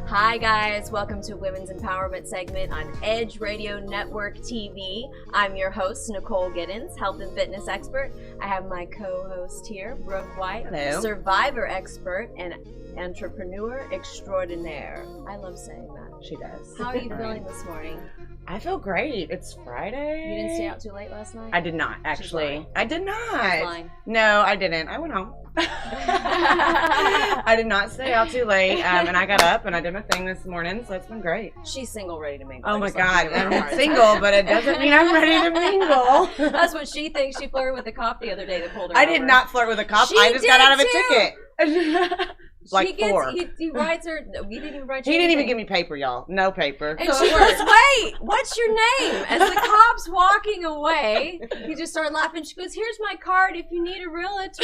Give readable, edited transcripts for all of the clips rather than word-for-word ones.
Hi guys, welcome to Women's Empowerment segment on Edge Radio Network TV. I'm your host, Nicole Giddens, health and fitness expert. I have my co-host here, Brooke White, Hello. survivor expert and entrepreneur extraordinaire. I love saying that. She does. How are you feeling this morning? I feel great. It's Friday. You didn't stay out too late last night? I did not, actually. I did She's not. lying. No, I didn't. I went home. I did not stay out too late, and I got up and I did my thing this morning, so it's been great. She's single, ready to mingle. Oh I my just like to God, give her a I'm hard single, time. but it doesn't mean I'm ready to mingle. That's what she thinks. She flirted with the cop the other day that pulled her I over. did not flirt with a cop. She I just got did out of a too. ticket. Like He four. He writes her. We didn't even write. He didn't even give me paper, y'all. No paper. And she goes, "Wait, what's your name?" As the cop's walking away, he just started laughing. She goes, "Here's my card if you need a realtor."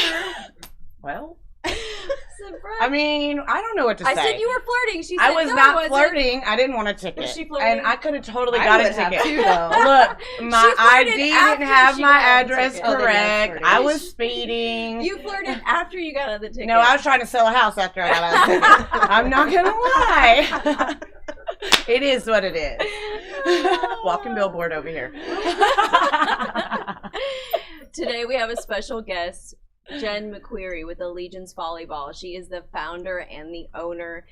Well, I said, "Brooke," I mean, I don't know what to say. I said you were flirting. She said, I was "No, not wasn't." flirting. I didn't want a ticket. Was she flirting? And I could have totally I got a would have ticket. too, though. Look, my She flirted ID after didn't have she my got out of the address ticket. Oh, then correct. that's flirting. I was speeding. You flirted after you got out of the ticket. No, I was trying to sell a house after I got out of the ticket. I'm not going to lie. It is what it is. Walking billboard over here. Today we have a special guest, Jen McQueary with Allegiance Volleyball. She is the founder and the owner.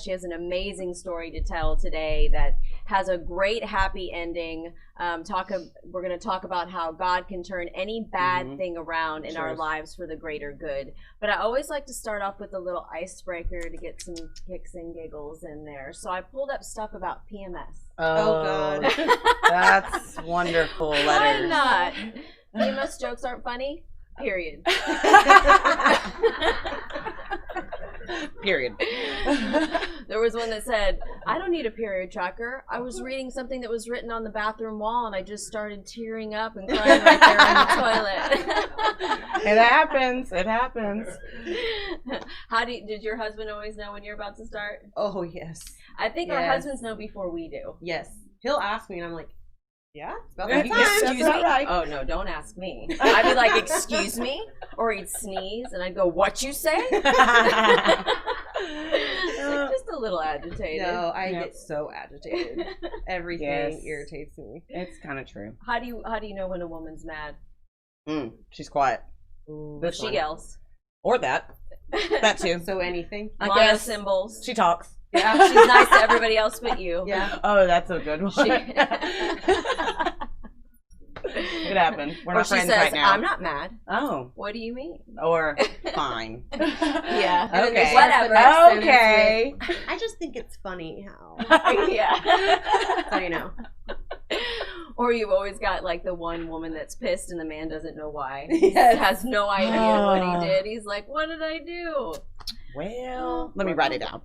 She has an amazing story to tell today that has a great happy ending. We're going to talk about how God can turn any bad thing around in our Sure. lives for the greater good. But I always like to start off with a little icebreaker to get some kicks and giggles in there. So I pulled up stuff about PMS. Oh, God. That's wonderful Why letters. not? PMS jokes aren't funny? Period. Period. There was one that said, "I don't need a period tracker. I was reading something that was written on the bathroom wall and I just started tearing up and crying right there in the toilet." It happens. It happens. Did your husband always know when you're about to start? Oh, yes. I think our Yes. husbands know before we do. Yes. He'll ask me, and I'm like, yeah, it's about Yeah, that yes, time. that's about right. Oh no, don't ask me. I'd be like, "Excuse me," or he'd sneeze and I'd go, "What you say?" Like, just a little agitated. No, I Yep. get so agitated. Everything Yes. irritates me. It's kind of true. How do you know when a woman's mad? She's quiet. Ooh. This She one. yells. Or that. That too. So anything. I Line of guess. symbols. She talks. Yeah, she's nice to everybody else but you. Yeah. Oh, that's a good one. She, It happened. We're or not she friends says, right now. "I'm not mad." Oh. What do you mean? Or fine. Yeah. And then they Okay. start the Whatever. next sentence Okay. with, I just think it's funny how. Yeah. So you know. Or you've always got like the one woman that's pissed and the man doesn't know why. Yes. Has no idea what he did. He's like, "What did I do?" Well, let me write it down.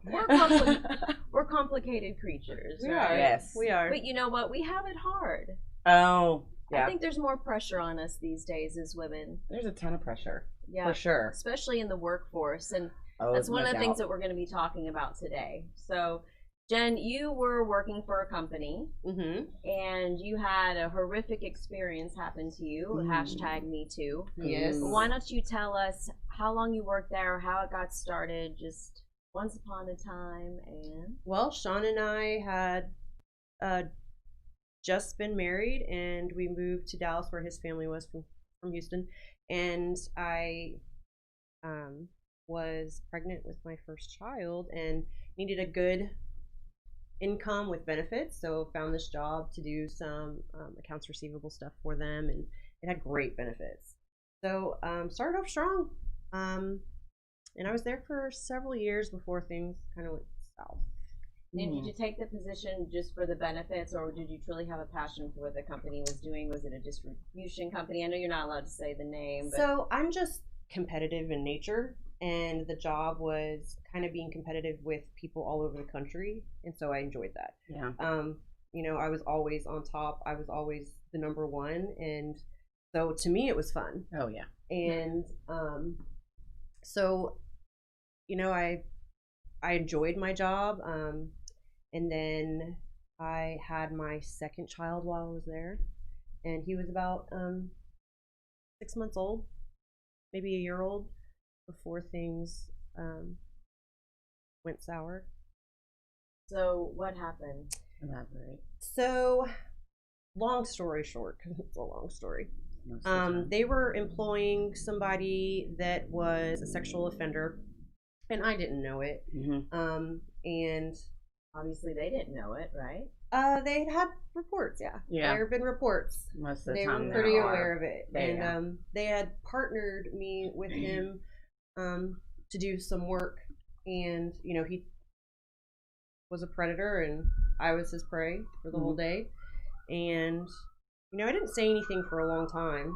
We're complicated creatures. We right? are. Yes. We are. But you know what? We have it hard. Oh, I yeah. think there's more pressure on us these days as women. There's a ton of pressure. Yeah. For sure. Especially in the workforce. And Oh, that's one no of the things doubt. that we're going to be talking about today. So, Jen, you were working for a company Mm-hmm. and you had a horrific experience happen to you. Hashtag me too. Yes. Why don't you tell us how long you worked there, how it got started, just once upon a time, and Well, Sean and I had just been married, and we moved to Dallas, where his family was from Houston. And I was pregnant with my first child and needed a good income with benefits. So found this job to do some accounts receivable stuff for them, and it had great benefits. So started off strong. And I was there for several years before things kind of went south. And did you take the position just for the benefits, or did you truly have a passion for what the company was doing? Was it a distribution company? I know you're not allowed to say the name, but So I'm just competitive in nature, and the job was kind of being competitive with people all over the country, and so I enjoyed that. Yeah. You know, I was always on top. I was always the number one, and so to me it was fun. Oh, yeah. And so, you know, I enjoyed my job. And then I had my second child while I was there, and he was about 6 months old, maybe a year old, before things went sour. So what happened? Elaborate. So, long story short, because it's a long story. Most of the time. They were employing somebody that was a sexual offender, and I didn't know it. And Obviously, they didn't know it, right? they had reports. Yeah, Yeah. there have been reports. Most of the They time were pretty there are. aware of it, Yeah. and they had partnered me with him to do some work, and he was a predator, and I was his prey for the whole day, and I didn't say anything for a long time,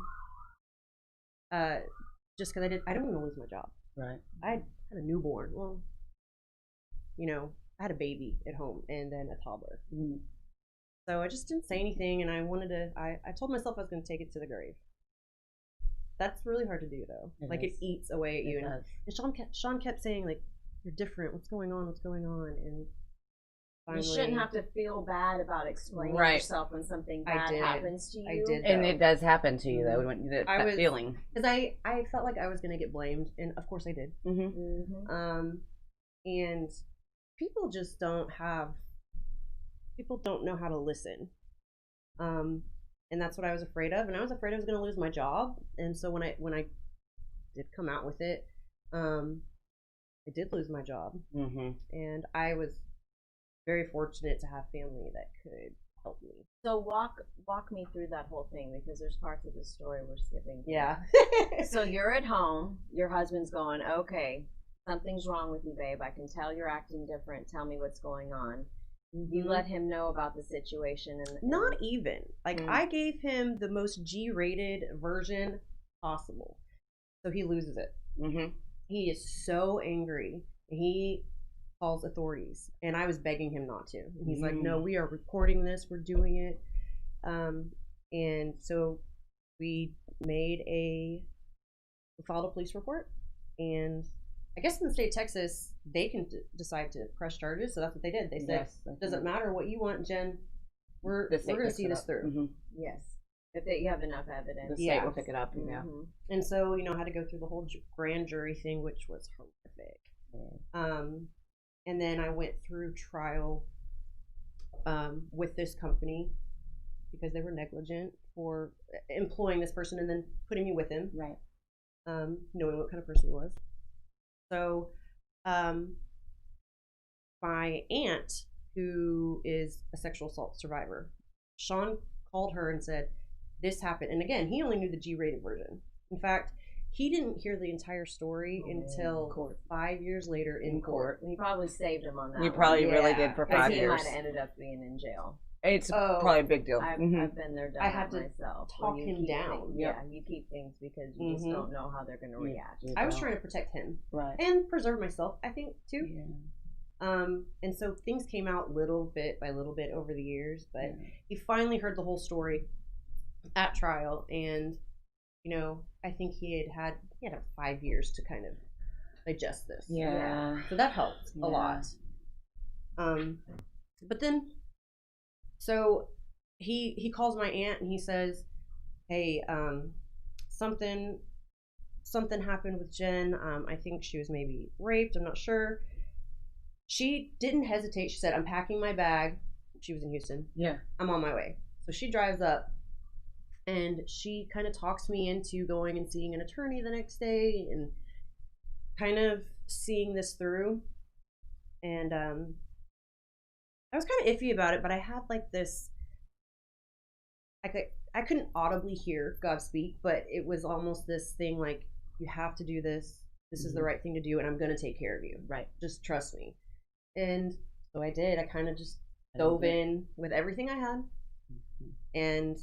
just because I didn't want to lose my job. Right. I had a newborn. Well, I had a baby at home and then a toddler. So I just didn't say anything, and I wanted to. I told myself I was going to take it to the grave. That's really hard to do, though. It eats away at you. And Sean kept saying, like, "You're different. What's going on? What's going on?" And finally, You shouldn't have to feel bad about explaining Right. yourself when something I bad did. happens to you. I did. And though. it does happen to you though. When that feeling. Because I felt like I was going to get blamed, and of course I did. And people just don't know how to listen. And that's what I was afraid of, and I was afraid I was going to lose my job. And so when I did come out with it, I did lose my job, and I was very fortunate to have family that could help me. So walk me through that whole thing, because there's parts of the story we're skipping. Yeah. So you're at home, your husband's going, okay, something's wrong with you, babe. I can tell you're acting different. Tell me what's going on. You let him know about the situation, and Not even. I gave him the most G-rated version possible, so he loses it. He is so angry. He calls authorities, and I was begging him not to. And he's like, "No, we are recording this. We're doing it." And so we filed a police report, and I guess in the state of Texas, they can decide to press charges. So that's what they did. They said, "Doesn't matter what you want, Jen. We're going to see this through." yes, if you have enough evidence, The state will pick it up. Yeah. And so I had to go through the whole grand jury thing, which was horrific. And then I went through trial with this company because they were negligent for employing this person and then putting me with him, Right. knowing what kind of person he was. So my aunt, who is a sexual assault survivor, Sean called her and said, "This happened." And again, he only knew the G-rated version. In fact, he didn't hear the entire story until 5 years later in court. And he probably saved him on that. You one. probably really did for 5 He years. might have ended up being in jail. It's probably a big deal. I've been there, done I had that to myself. talk where you him keep down. things- Yeah, you keep things because you just don't know how they're going to react. I was trying to protect him Right. and preserve myself, I think, too. Yeah. And so things came out little bit by little bit over the years, but he finally heard the whole story at trial, and I think he had 5 years to kind of digest this. Yeah. So that helped a lot. But then, so he calls my aunt and he says, "Hey, something happened with Jen. I think she was maybe raped. I'm not sure." She didn't hesitate. She said, "I'm packing my bag." She was in Houston. Yeah. "I'm on my way." So she drives up, and she kind of talks me into going and seeing an attorney the next day and kind of seeing this through. And I was kind of iffy about it, but I had this. I couldn't audibly hear God speak, but it was almost this thing like, "You have to do this. This is the right thing to do, and I'm going to take care of you. Right. Just trust me." And so I did. I kind of just dove in with everything I had, and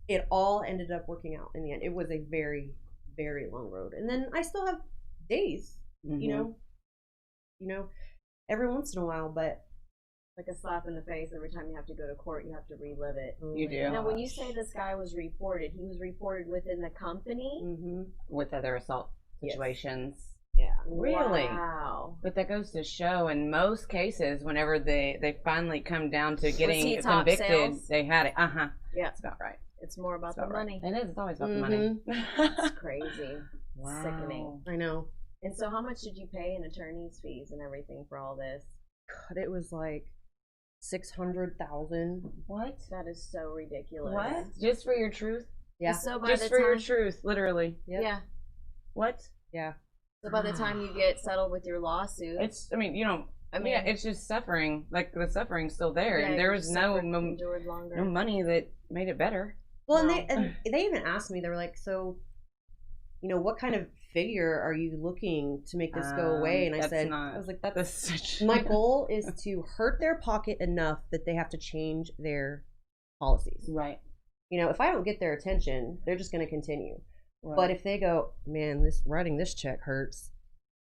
it all ended up working out in the end. It was a very, very long road, and then I still have days, every once in a while, but Like a slap in the face every time you have to go to court, you have to relive it. You do. Now, when you say this guy was reported, he was reported within the company? With other assault situations. Yeah. Really? Wow. But that goes to show in most cases, whenever they finally come down to getting he top convicted, sales? they had it. Yeah. That's about right. It's more about That's the about money. right. It is. It's always about the money. It's crazy. Wow. Sickening. I know. And so how much did you pay in attorney's fees and everything for all this? God, it was like 600,000. What? That is so ridiculous. What? Just for your truth? Yeah. So by Just the for your time, truth, literally. Yep. yeah. What? Yeah. So by the time you get settled with your lawsuit, It's, I mean, you know, I mean, yeah, it's just suffering. Like, the suffering's still there. yeah, And there you was no endured longer. money that made it better. Well, No. and they even asked me, they were like, so, you know, what kind of figure are you looking to make this go away? And I that's said, not- I was like, That's that's such... my goal is to hurt their pocket enough that they have to change their policies. Right. You know, if I don't get their attention, they're just going to continue. Right. But if they go, man, this writing this check hurts,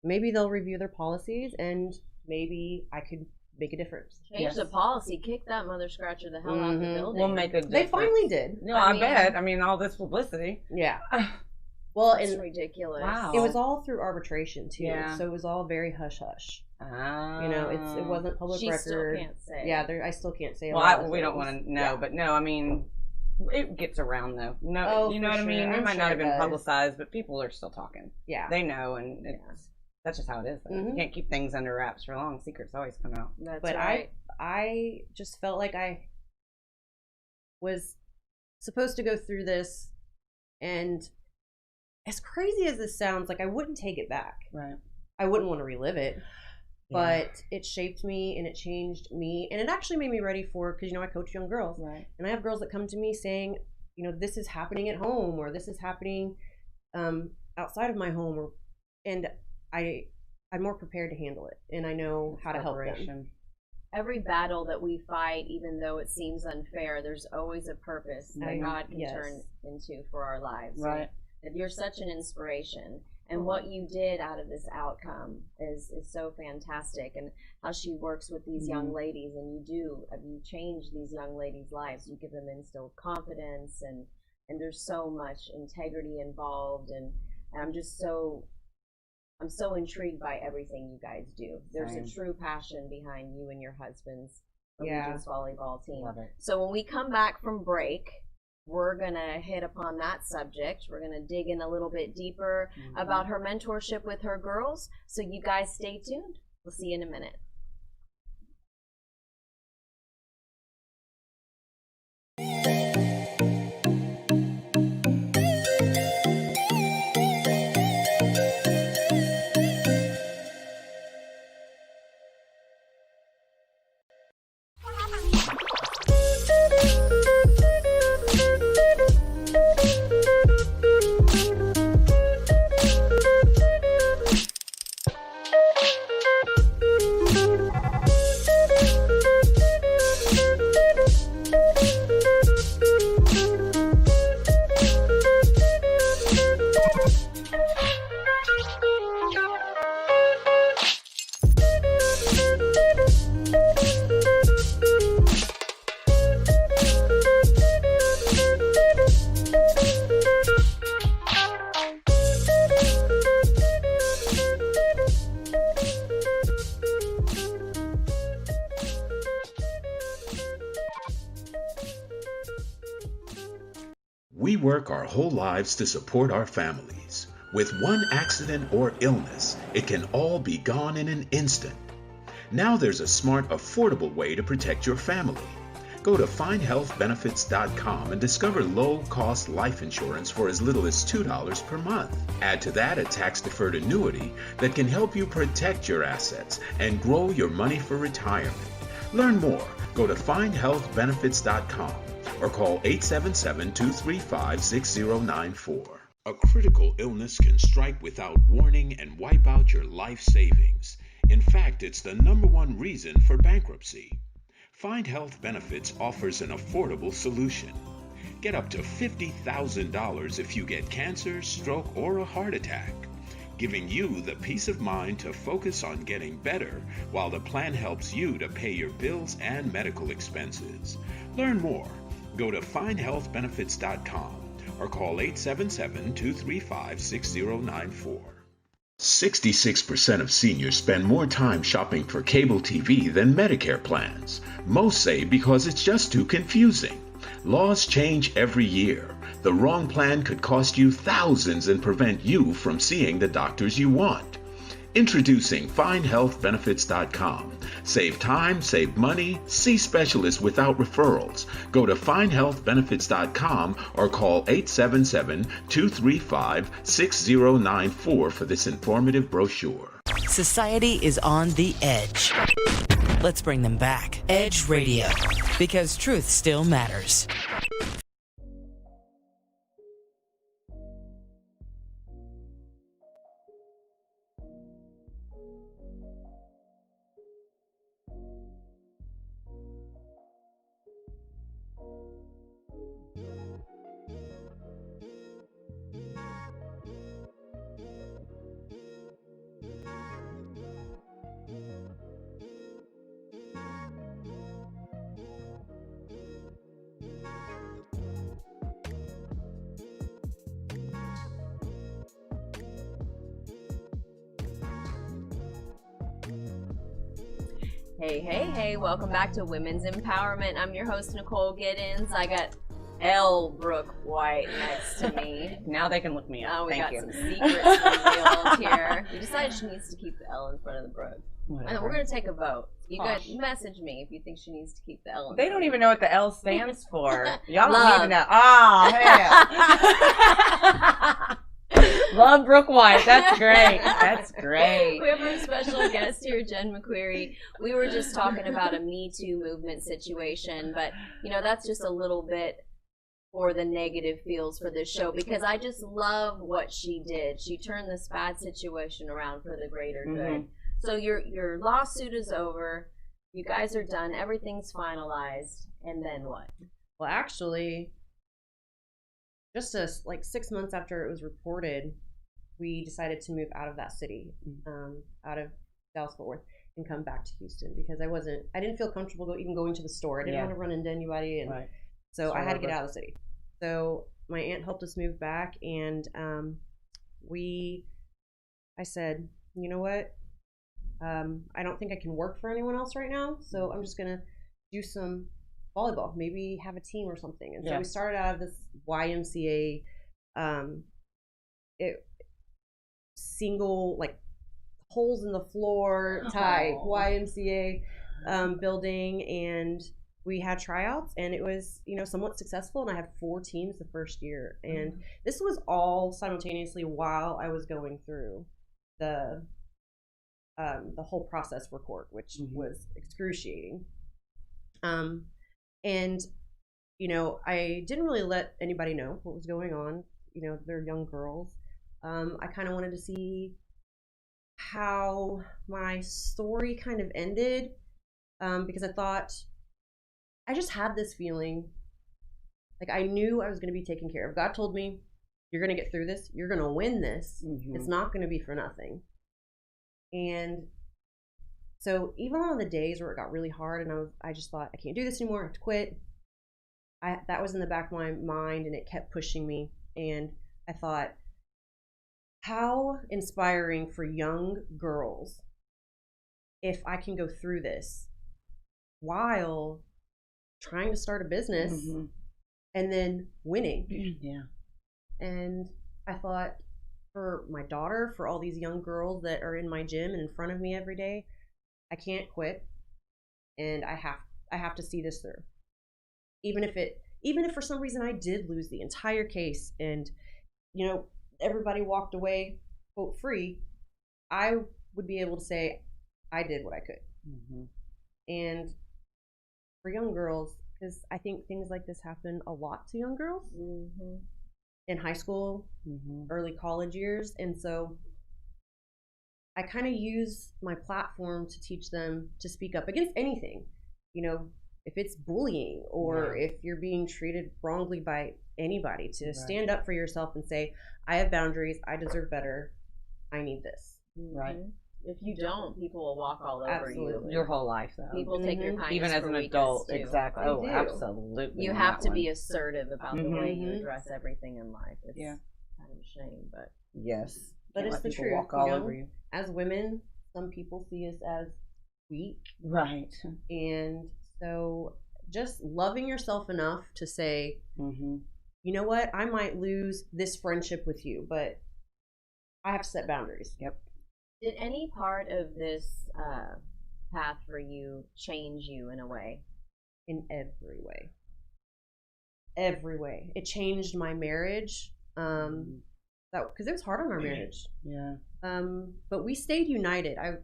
maybe they'll review their policies and maybe I could make a difference. Change Yes. the policy, kick that mother scratcher the hell out of the Mhm. building. We'll make a difference. They finally did. No, I I mean- bet. I mean, all this publicity. Yeah. Well, That's and ridiculous. Wow. it was all through arbitration too. Yeah. So it was all very hush hush. Ah. You know, it wasn't public She record. still can't say. Yeah, I still can't say. Well, we don't want to know, Yeah. but no, I mean, it gets around though. No, Oh, you know for what I mean. sure. It I'm might sure not have it been does. publicized, but people are still talking. Yeah. They know, and that's just how it is. Though. You Mhm. can't keep things under wraps for long. Secrets always come out. That's But right. I just felt like I was supposed to go through this, and as crazy as this sounds, like I wouldn't take it back. Right. I wouldn't want to relive it. But it shaped me and it changed me, and it actually made me ready for, because, you know, I coach young girls, Right. and I have girls that come to me saying, you know, this is happening at home, or this is happening outside of my home, and I'm more prepared to handle it, and I know how to help them. Preparation. Every battle that we fight, even though it seems unfair, there's always a purpose that God can Yes. turn into for our lives. Right. And you're such an inspiration. And what you did out of this outcome is so fantastic. And how she works with these young ladies, and you change these young ladies' lives. You give them instilled confidence, and there's so much integrity involved. And I'm so intrigued by everything you guys do. There's Same. a true passion behind you and your husband's Yeah. Allegiance volleyball team. Love it. So when we come back from break, we're going to hit upon that subject. We're going to dig in a little bit deeper about her mentorship with her girls. So you guys stay tuned. We'll see you in a minute. We work our whole lives to support our families. With one accident or illness, it can all be gone in an instant. Now there's a smart, affordable way to protect your family. Go to findhealthbenefits.com and discover low-cost life insurance for as little as $2 per month. Add to that a tax-deferred annuity that can help you protect your assets and grow your money for retirement. Learn more. Go to findhealthbenefits.com or call 877-235-6094. A critical illness can strike without warning and wipe out your life savings. In fact, it's the #1 reason for bankruptcy. Find Health Benefits offers an affordable solution. Get up to $50,000 if you get cancer, stroke, or a heart attack, giving you the peace of mind to focus on getting better while the plan helps you to pay your bills and medical expenses. Learn more. Go to findhealthbenefits.com or call 877-235-6094. 66% of seniors spend more time shopping for cable TV than Medicare plans. Most say because it's just too confusing. Laws change every year, The wrong plan could cost you thousands and prevent you from seeing the doctors you want. Introducing FindHealthBenefits.com. Save time, save money, see specialists without referrals. Go to FindHealthBenefits.com or call 877-235-6094 for this informative brochure. Society is on the edge. Let's bring them back. Edge Radio, because truth still matters. Hey, welcome back to Women's Empowerment. I'm your host, Nicole Giddens. I got L. Brooke White next to me. Now they can look me up. Oh, we Thank got you. some secrets revealed here. We decided she needs to keep the L in front of the Brooke. And we're going to take a vote. You guys message me if you think she needs to keep the L in They front don't of even know what the L stands for. Y'all don't Love. need to know. Oh, hell. Love Brooke White. That's great. That's great. We have our special guest here, Jen McQuarrie. We were just talking about a Me Too movement situation, but that's just a little bit for the negative feels for this show, because I just love what she did. She turned this bad situation around for the greater good. So your lawsuit is over. You guys are done. Everything's finalized. And then what? Well, actually, just 6 months after it was reported, we decided to move out of that city, out of Dallas-Fort Worth, and come back to Houston, because I didn't feel comfortable even going to the store. I didn't want to run into anybody, and so I had to get out of the city. So my aunt helped us move back, and I said, you know what? I don't think I can work for anyone else right now, so I'm just gonna do some volleyball, maybe have a team or something. And so we started out of this YMCA single, holes in the floor type YMCA building, and we had tryouts, and it was somewhat successful, and I had 4 teams the first year. And this was all simultaneously while I was going through the whole process for court, which was excruciating. And I didn't really let anybody know what was going on. They're young girls. I kind of wanted to see how my story kind of ended, because I just had this feeling I knew I was going to be taken care of. God told me, you're going to get through this. You're going to win this. It's not going to be for nothing. And so even on the days where it got really hard and I just thought, I can't do this anymore, I have to quit, that was in the back of my mind, and it kept pushing me. And I thought, how inspiring for young girls if I can go through this while trying to start a business and then winning. And I thought, for my daughter, for all these young girls that are in my gym and in front of me every day, I can't quit, and I have to see this through. Even if for some reason I did lose the entire case and everybody walked away quote free, I would be able to say I did what I could. And for young girls, because I think things like this happen a lot to young girls in high school, early college years. And so I kind of use my platform to teach them to speak up against anything. If it's bullying or if you're being treated wrongly by anybody, to stand up for yourself and say, I have boundaries, I deserve better, I need this. If you don't, people will walk all over you. Your whole life, though. People take your kindness even as for an weakness, adult. too. Exactly. They Oh, do. absolutely. You have to be assertive about the way you Mhm. address everything in life. It's kind of a shame, but Yes. But Can't it's let the people truth. walk all you know? over you. As women, some people see us as weak. Right. And so just loving yourself enough to say, you know what, I might lose this friendship with you, but I have to set boundaries. Yep. Did any part of this path for you change you in a way? In every way. Every way. It changed my marriage. Because it was hard on our marriage. Yeah. But we stayed united. I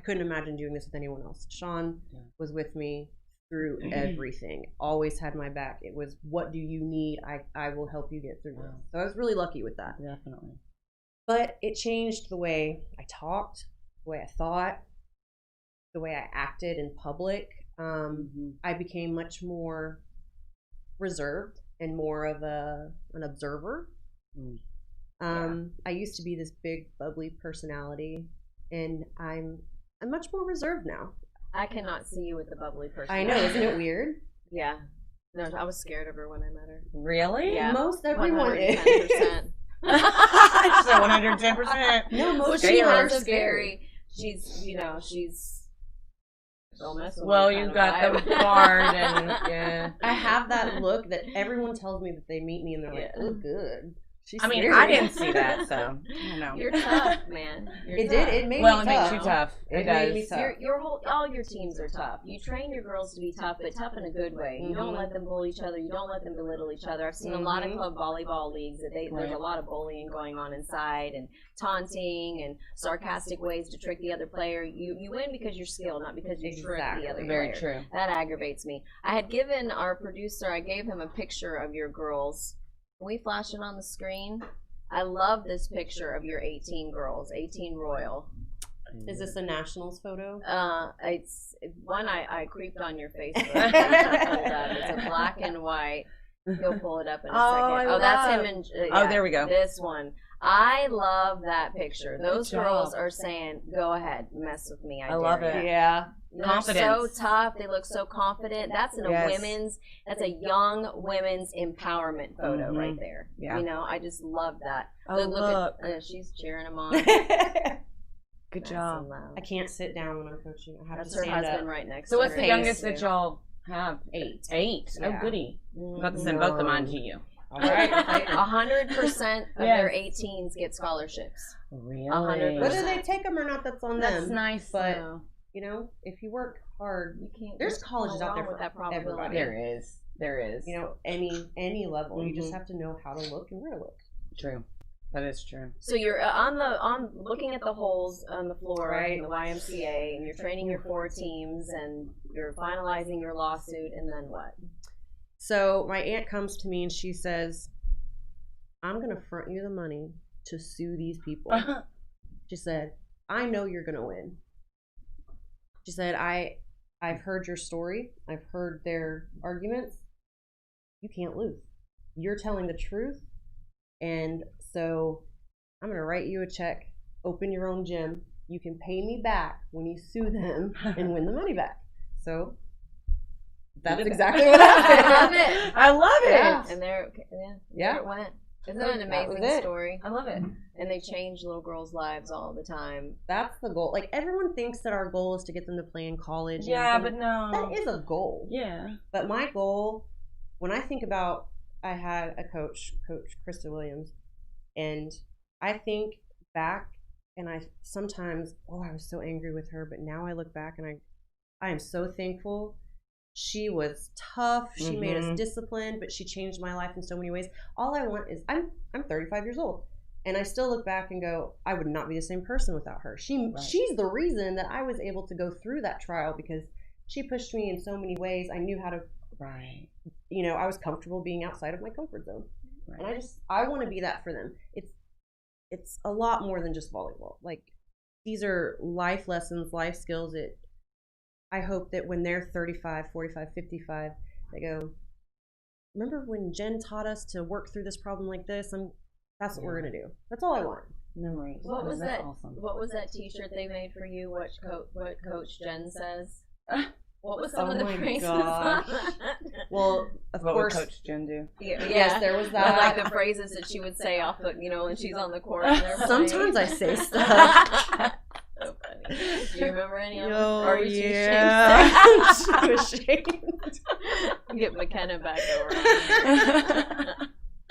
couldn't imagine doing this with anyone else. Sean was with me through everything. Always had my back. It was, what do you need? I will help you get through this. So I was really lucky with that. Definitely. But it changed the way I talked, the way I thought, the way I acted in public. I became much more reserved and more of an observer. I used to be this big bubbly personality, and I'm much more reserved now. I cannot see you with the bubbly person. I know, isn't it weird? Yeah. No, I was scared of her when I met her. Really? Yeah. Most everyone is. 110%. I said 110%. No, most Well, people she are has a scary. she's don't mess with Well, me you kind got of the vibe. guard and yeah. I have that look that everyone tells me that they meet me and they're like, Yeah. "Oh, good." She's I mean, scary. I didn't see that, so I don't know. You're tough, man. You're It tough. did. It made Well, me it tough. makes you tough. It It does. made me tough. All your teams are tough. You train your girls to be tough, but tough in a good way. You don't let them bully each other. You don't let them belittle each other. I've seen a lot of club volleyball leagues that there's a lot of bullying going on inside, and taunting and sarcastic ways to trick the other player. You win because you're skilled, not because you trick the other Very player. true. That aggravates me. I had given our producer, I gave him a picture of your girls. Can we flash it on the screen? I love this picture of your 18 girls, 18 Royal. Is this a nationals photo? It's one I creeped on your Facebook. It's a black and white. He'll pull it up in a second. That's him. And there we go. This one. I love that picture. Those job. girls are saying, "Go ahead, mess with me." I love dare it. you." Yeah. They're Confidence. so tough. They look so confident. That's that's a young women's empowerment photo right there. Yeah. You know, I just love that. Oh, look. She's cheering them on. Good Nice job. and loud. I can't sit down when I'm coaching. I have That's to her stand husband up. right next So to what's her. the youngest that y'all have? 8. 8. Oh, Yeah. goody. I'm about to send both of mine to you. All right. 100% of Yes. their 18s get scholarships. Really? 100%. Whether they take them or not, that's on That's them. nice. But though. you know, if you work hard, You can't. there's no colleges out there wrong with for that probability. everybody. There is. There is. You know, any level. You just Mhm. have to know how to look and where to look. True. That is true. So you're on looking at the holes on the floor Right. in the YMCA, and you're training your 4 teams, and you're finalizing your lawsuit, and then what? So my aunt comes to me and she says, "I'm gonna front you the money to sue these people." She said, "I know you're gonna win." She said, I've heard your story. I've heard their arguments. You can't lose. You're telling the truth. And so I'm going to write you a check, open your own gym. You can pay me back when you sue them and win the money back. So that's exactly what happened. I love it. I love it. Yeah. And there Yeah. it went. Isn't that an That was amazing it. story? I love it. And they change little girls' lives all the time. That's the goal. Like, everyone thinks that our goal is to get them to play in college. Yeah, and but no. that is a goal. Yeah. But my goal, when I think about, I had a coach, Coach Krista Williams, and I think back, and I sometimes, I was so angry with her, but now I look back and I am so thankful. She was tough. She made us disciplined, but she changed my life in so many ways. All I want is, I'm 35 years old, and I still look back and go, I would not be the same person without her. She's the reason that I was able to go through that trial, because she pushed me in so many ways. I knew how to, you know, I was comfortable being outside of my comfort zone. And I want to be that for them. It's a lot more than just volleyball. Like, these are life lessons, life skills. I hope that when they're 35, 45, 55, they go, remember when Jen taught us to work through this problem like this? That's what we're going to do. That's all I want. Memories. What was That's that? awesome. What was that T-shirt they made for you? What Coach Jen says? What was some Oh of the my phrases? gosh. Well, of What course. would Coach Jen do? Yes, there was I that. like the phrases that she would say off the, when she's on the court. And they're Sometimes I playing. say stuff. So funny. Do you remember any of them? Oh, Or are you too yeah. ashamed to say? I'm too ashamed. Get McKenna back over.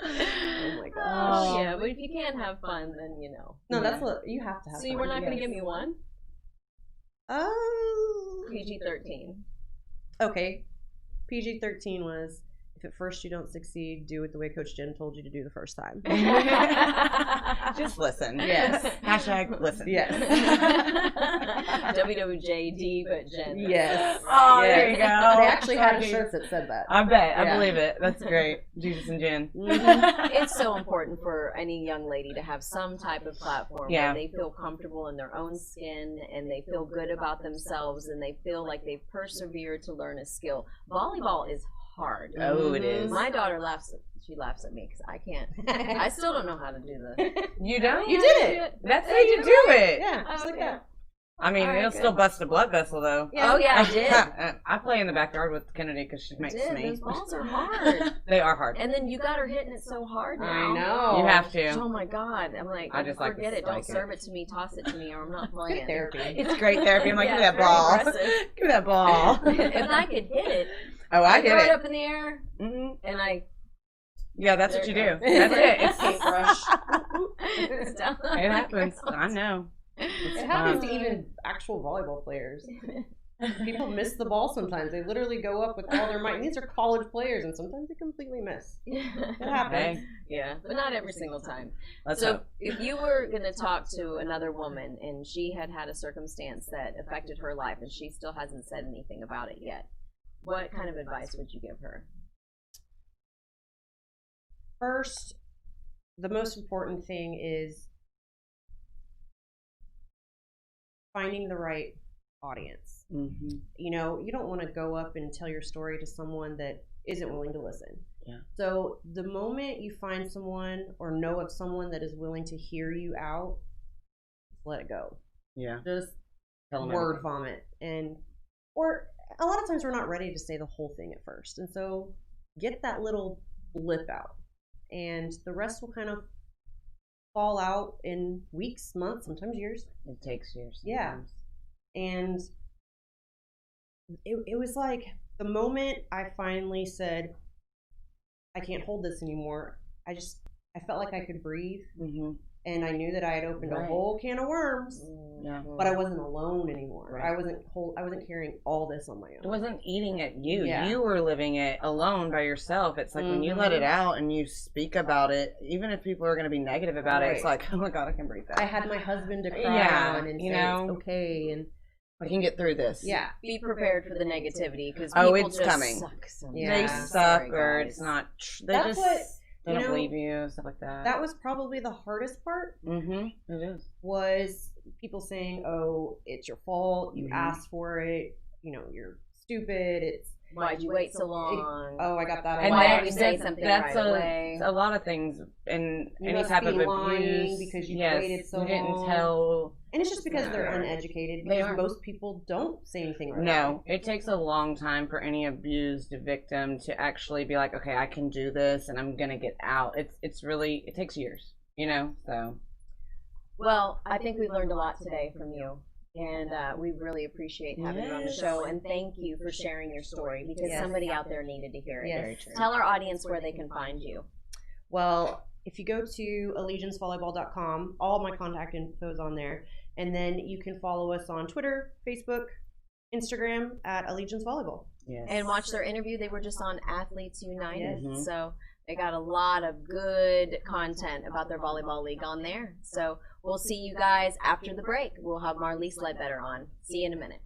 Oh my gosh. Oh, yeah, but if you can't have fun, then No, that's what you have to have. So you were not going to give me one? Oh. PG-13. Okay. PG-13 was, if at first you don't succeed, do it the way Coach Jen told you to do the first time. Just listen. Yes. Hashtag listen. Yes. WWJD, but Jen. Yes. Oh, Yes. there you go. They actually had Sorry. shirts that said that. I bet. I Yeah. believe it. That's great. Jesus and Jen. It's so important for any young lady to have some type of platform Yeah. where they feel comfortable in their own skin and they feel good about themselves and they feel like they've persevered to learn a skill. Volleyball is hard. Oh, it is. My daughter laughs at me because I can't. I still don't know how to do the. You don't? You did it. That's how you do it. Yeah, Oh, just like okay. that. I mean, All right, it'll good. still bust a blood vessel, though. Oh yeah, I did. I play in the backyard with Kennedy because she I makes did. me. Those balls are hard. They are hard. And then you got her hitting it so hard now. I know. You have to. Oh my god! I'm like, I just like to forget it. Don't spike it. serve it to me. Toss it to me, or I'm not Good playing. therapy. It's great therapy. I'm like, Yeah, give me that very ball. aggressive. Give me that ball. If I could hit it, Oh, I I'd throw get it it. up in the air, Hmm. and I Yeah, that's There what you you do. go. That's it. It's Paintbrush. it's down. It happens. I know. It happens to even actual volleyball players. People miss the ball sometimes. They literally go up with all their might. And these are college players, and sometimes they completely miss. It happens. Hey, Yeah, but not every single time. let's So, hope. if you were going to talk to another woman and she had had a circumstance that affected her life and she still hasn't said anything about it yet, what kind of advice would you give her? First, the most important thing is finding the right audience. Mm-hmm. You know, you don't want to go up and tell your story to someone that isn't willing to listen. Yeah. So the moment you find someone or know of someone that is willing to hear you out, just let it go. Yeah. Just Tell 'em word vomit. Or a lot of times we're not ready to say the whole thing at first. And so get that little blip out. And the rest will kind of fall out in weeks, months, sometimes years. It takes years. Yeah. sometimes. And it was like the moment I finally said, I can't hold this anymore, I felt like I could breathe. Mhm. And I knew that I had opened a Right. whole can of worms, Yeah. but I wasn't alone anymore. Right. I wasn't carrying all this on my It own. wasn't eating at you. Yeah. You were living it alone by yourself. It's like when you let it out and you speak about it, even if people are going to be negative about it, it's Right. like, oh my God, I can breathe that. I had my husband to cry Yeah, on and you say know. it's okay, and I can get through this. yeah, Be prepared for the negativity because Oh, people it's just coming. suck sometimes. Yeah. They Yeah. suck Sorry, or guys. it's not. They That's just what- they you don't know, believe you, stuff like that. that was probably the hardest part. Mm-hmm. It is. Was people saying, "Oh, it's your fault. You Mhm. asked for it. You know, you're stupid. It's Why'd you wait so long? oh, I got that. And Why away. don't you say something that's right a, away? a lot of things in You any must type be of lying abuse because you yes, waited so you didn't long. tell. And it's just because they're Yeah. uneducated. They Because are. most people don't say anything right. No, it takes a long time for any abused victim to actually be like, okay, I can do this and I'm gonna get out. It's really, it takes years, you know. So Well, I think we learned a lot today from you. And we really appreciate having you on the Yes. show. And thank you for sharing your story because Yes. somebody out there needed to hear it. Yes. Very true. Tell our audience where they can find you. Well, if you go to allegiancevolleyball.com, all my contact info is on there. And then you can follow us on Twitter, Facebook, Instagram at Allegiance Volleyball. yes, And watch their interview. They were just on Athletes United. Yes. So they got a lot of good content about their volleyball league on there. So we'll see you guys after the break. We'll have Marlise Ledbetter on. See you in a minute.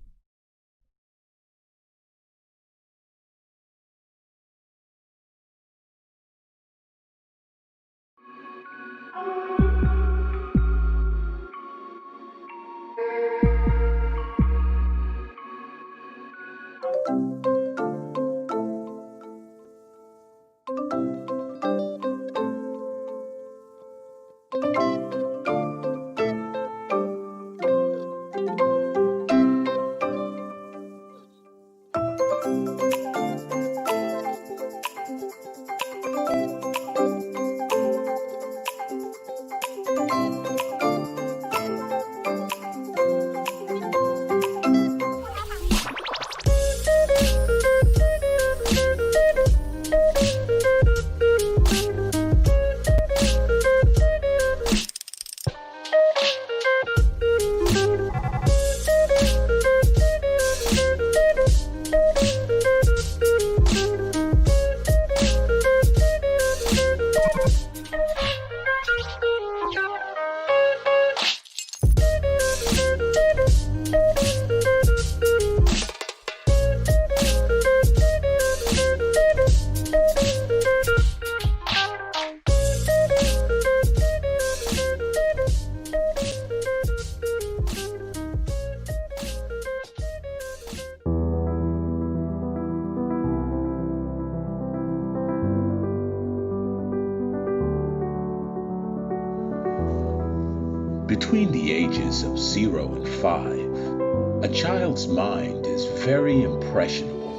Between the ages of 0 and 5, a child's mind is very impressionable.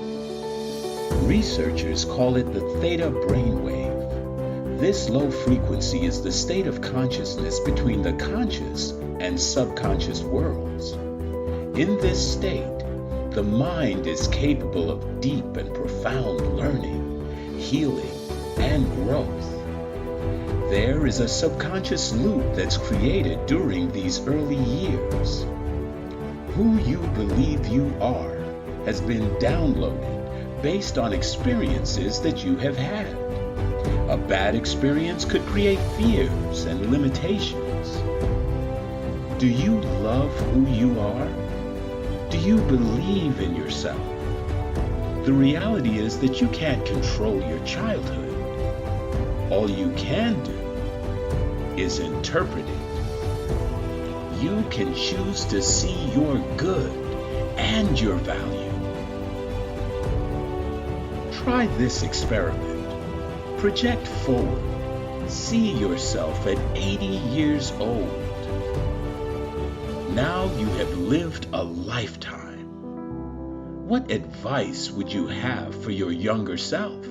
Researchers call it the theta brainwave. This low frequency is the state of consciousness between the conscious and subconscious worlds. In this state, the mind is capable of deep and profound learning, healing, and growth. There is a subconscious loop that's created during these early years. Who you believe you are has been downloaded based on experiences that you have had. A bad experience could create fears and limitations. Do you love who you are? Do you believe in yourself? The reality is that you can't control your childhood. All you can do is interpret it. You can choose to see your good and your value. Try this experiment. Project forward. See yourself at 80 years old. Now you have lived a lifetime. What advice would you have for your younger self?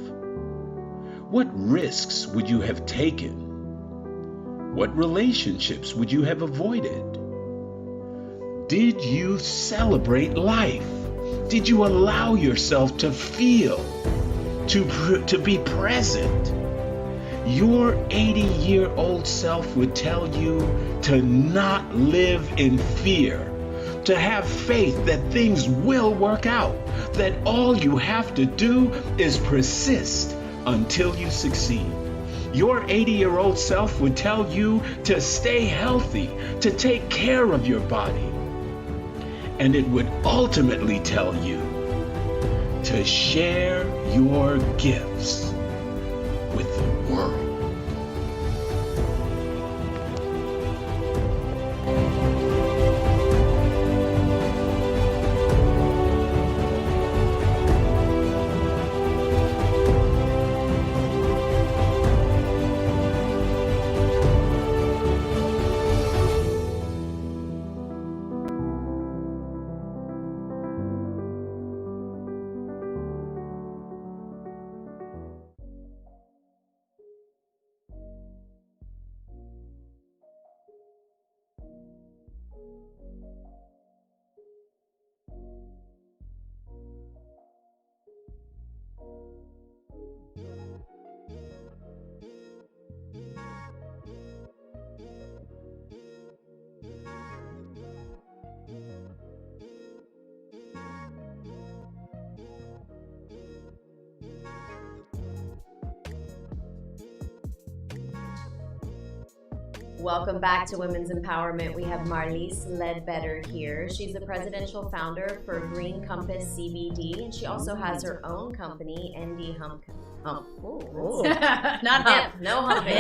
What risks would you have taken? What relationships would you have avoided? Did you celebrate life? Did you allow yourself to feel, to be present? Your 80-year-old self would tell you to not live in fear, to have faith that things will work out, that all you have to do is persist until you succeed. Your 80-year-old self would tell you to stay healthy, to take care of your body. And it would ultimately tell you to share your gifts with the world. Welcome back to Women's Empowerment. We have Marlise Ledbetter here. She's the presidential founder for Green Compass CBD, and she also has her own company, ND Hump. Ooh. Not hemp. No humping.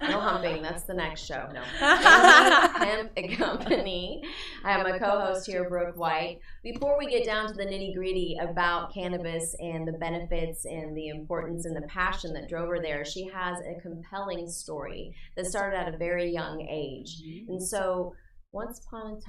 No humping. That's the next show. No. Hemp Company. I have my co-host here, Brooke White. Before we get down to the nitty-gritty about cannabis and the benefits and the importance and the passion that drove her there, she has a compelling story that started at a very young age. And so, once upon a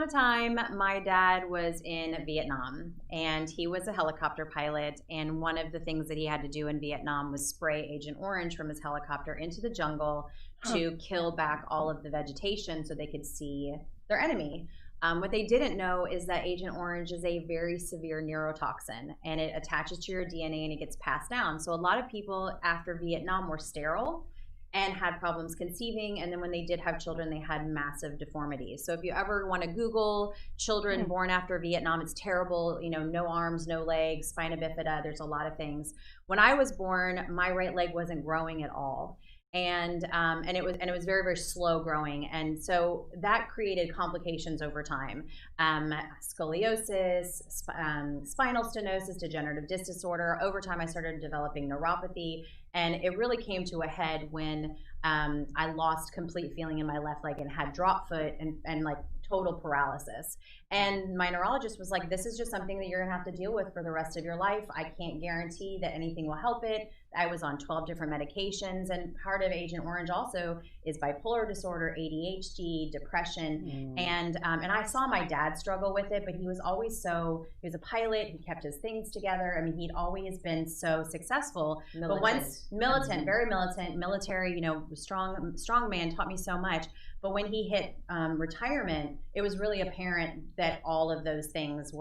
time, my dad was in Vietnam, and he was a helicopter pilot, and one of the things that he had to do in Vietnam was spray Agent Orange from his helicopter into the jungle to kill back all of the vegetation so they could see their enemy. What they didn't know is that Agent Orange is a very severe neurotoxin, and it attaches to your DNA and it gets passed down. So a lot of people after Vietnam were sterile and had problems conceiving, and then when they did have children, they had massive deformities. So if you ever want to Google children born after Vietnam, it's terrible. You know, no arms, no legs, spina bifida. There's a lot of things. When I was born, my right leg wasn't growing at all, and it was very, very slow growing, and so that created complications over time. Scoliosis, spinal stenosis, degenerative disc disorder. Over time, I started developing neuropathy. And it really came to a head when I lost complete feeling in my left leg and had drop foot and like total paralysis. And my neurologist was like, this is just something that you're gonna have to deal with for the rest of your life. I can't guarantee that anything will help it. I was on 12 different medications, and part of Agent Orange also is bipolar disorder, ADHD, depression, and I saw my dad struggle with it, but he was always he was a pilot, he kept his things together. I mean, he'd always been so successful. But once very militant, military, strong man, taught me so much. But when he hit retirement, it was really apparent that all of those things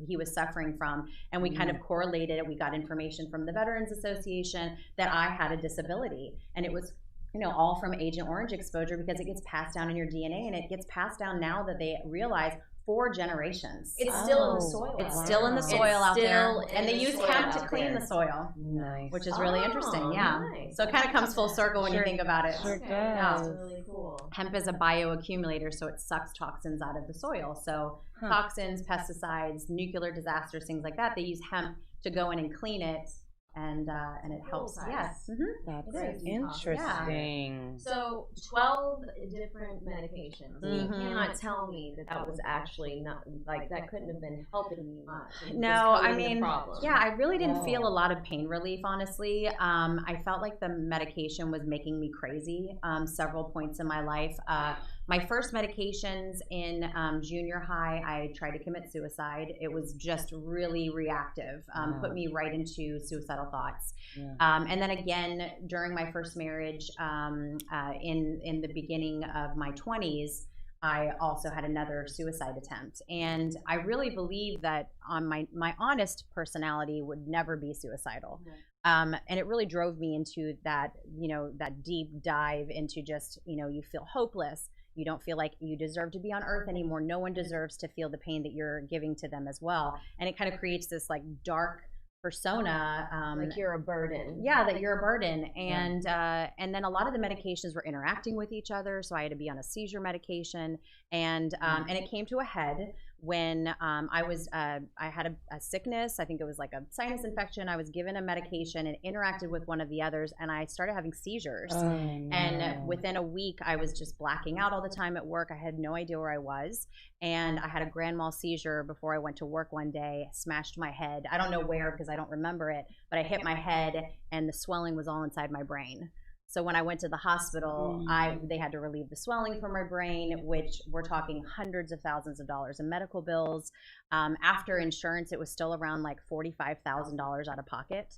he was suffering from. And we kind of correlated it. We got information from the Veterans Association that I had a disability. And it was, all from Agent Orange exposure, because it gets passed down in your DNA, and it gets passed down now that they realize 4 generations. It's still in the soil. It's still in the soil out there. And they use hemp to clean the soil. Nice. Which is really interesting. Yeah. Nice. So it kind of comes full circle when you think about it. Sure does. That's really cool. Hemp is a bioaccumulator, so it sucks toxins out of the soil. So toxins, pesticides, nuclear disasters, things like that, they use hemp to go in and clean it. And it helps. Yes. That's It is. interesting. So 12 different medications. You cannot tell me that was actually not that couldn't have been helping you much. No, I mean, I really didn't feel a lot of pain relief, honestly. I felt like the medication was making me crazy several points in my life. My first medications in junior high, I tried to commit suicide. It was just really reactive, put me right into suicidal thoughts. And then again, during my first marriage, in the beginning of my 20s, I also had another suicide attempt. And I really believe that my honest personality would never be suicidal. And it really drove me into that, that deep dive into just, you feel hopeless. You don't feel like you deserve to be on earth anymore. No one deserves to feel the pain that you're giving to them as well. And it kind of creates this dark persona, like you're a burden. Yeah, that you're a burden. And then a lot of the medications were interacting with each other, so I had to be on a seizure medication, and it came to a head when I had a sickness. I think it was like a sinus infection. I was given a medication and interacted with one of the others, and I started having seizures. And within a week, I was just blacking out all the time at work. I had no idea where I was, and I had a grand mal seizure before I went to work one day. Smashed my head. I don't know where because I don't remember it, but I hit my head, and the swelling was all inside my brain. So when I went to the hospital, they had to relieve the swelling from my brain, which we're talking hundreds of thousands of dollars in medical bills. After insurance, it was still around like $45,000 out of pocket.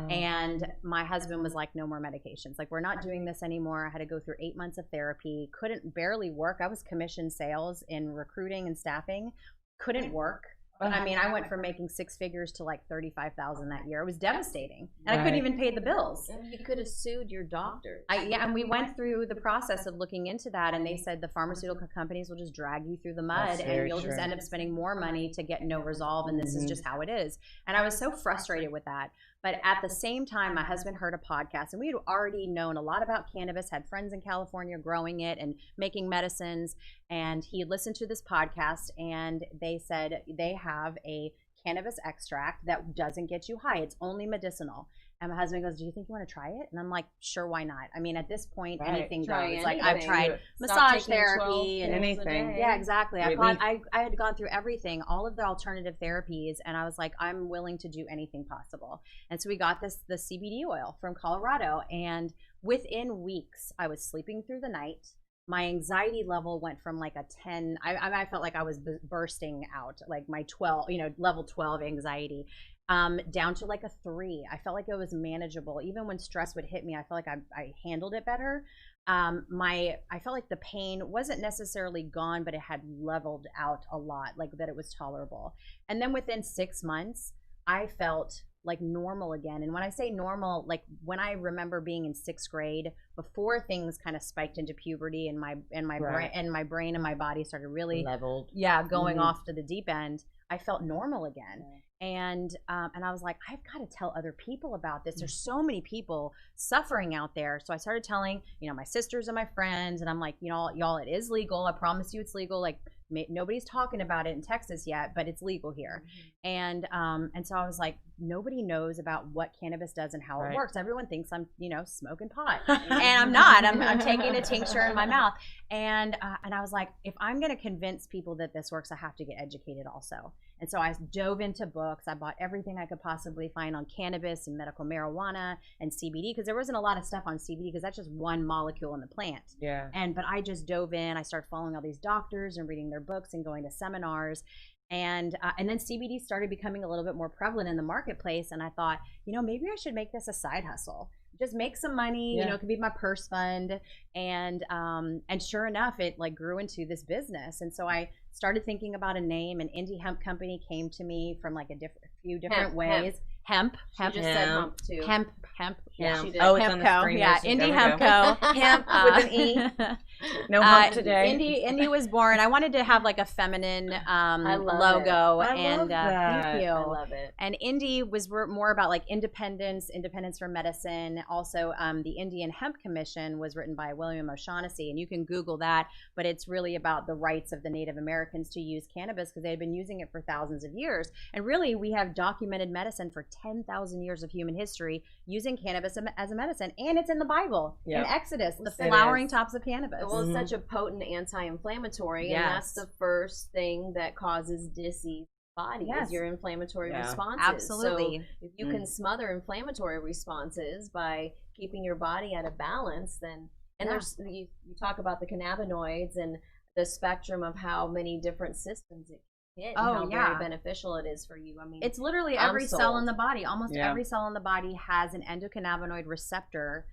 And my husband was like, no more medications. Like, we're not doing this anymore. I had to go through 8 months of therapy, couldn't barely work. I was commission sales in recruiting and staffing, couldn't work. I mean, I went from making 6 figures to like 35,000 that year. It was devastating, and I couldn't even pay the bills. You could have sued your doctor. And we went through the process of looking into that, and they said the pharmaceutical companies will just drag you through the mud, and you'll just end up spending more money to get no resolve, and this is just how it is. And I was so frustrated with that. But at the same time, my husband heard a podcast, and we had already known a lot about cannabis, had friends in California growing it and making medicines. And he listened to this podcast, and they said they have a cannabis extract that doesn't get you high. It's only medicinal. And my husband goes, do you think you want to try it? And I'm like, sure, why not? I mean, at this point, anything goes. Like, I've tried massage therapy and anything. Yeah, exactly. I had gone through everything, all of the alternative therapies, and I was like, I'm willing to do anything possible. And so we got the CBD oil from Colorado, and within weeks, I was sleeping through the night. My anxiety level went from like a 10. I felt like I was bursting out, like my 12, level 12 anxiety, down to like a 3. I felt like it was manageable. Even when stress would hit me, I felt like I handled it better. I felt like the pain wasn't necessarily gone, but it had leveled out a lot, like that it was tolerable. And then within 6 months, I felt like normal again. And when I say normal, like when I remember being in 6th grade, before things kind of spiked into puberty and my brain and my body started really leveled, going off to the deep end, I felt normal again. And I was like, I've got to tell other people about this. There's so many people suffering out there. So I started telling, my sisters and my friends, and I'm like, y'all, it is legal. I promise you it's legal. Like, nobody's talking about it in Texas yet, but it's legal here. And so I was like, nobody knows about what cannabis does and how it works. Everyone thinks I'm, smoking pot, and I'm not. I'm taking a tincture in my mouth. And I was like, if I'm going to convince people that this works, I have to get educated also. And so I dove into books. I bought everything I could possibly find on cannabis and medical marijuana and CBD, because there wasn't a lot of stuff on CBD because that's just one molecule in the plant. Yeah. But I just dove in. I started following all these doctors and reading their books and going to seminars. And then CBD started becoming a little bit more prevalent in the marketplace. And I thought, maybe I should make this a side hustle. Just make some money, it could be my purse fund. And sure enough, it like grew into this business. And so I started thinking about a name, and Indie Hemp Company came to me from like a few different ways. Hemp. She just said hump too. Hemp. Yeah, she did. Oh, it's Hemp on the Co. screen. Yeah, There Indie we Hemp go. Co. Hemp with an E. No hump today. Indie was born. I wanted to have like a feminine logo. I love that. Thank you. I love it. And Indie was more about like independence for medicine. Also, the Indian Hemp Commission was written by William O'Shaughnessy, and you can Google that, but it's really about the rights of the Native Americans to use cannabis because they had been using it for thousands of years. And really, we have documented medicine for 10,000 years of human history using cannabis as a medicine, and it's in the Bible, in Exodus, the flowering tops of cannabis. Well, it's such a potent anti-inflammatory, and that's the first thing that causes disease. Body is your inflammatory responses. Absolutely. So if you can smother inflammatory responses by keeping your body at a balance, then there's you talk about the cannabinoids and the spectrum of how many different systems it hit and how very beneficial it is for you. I mean, it's literally every cell in the body. Almost every cell in the body has an endocannabinoid receptor.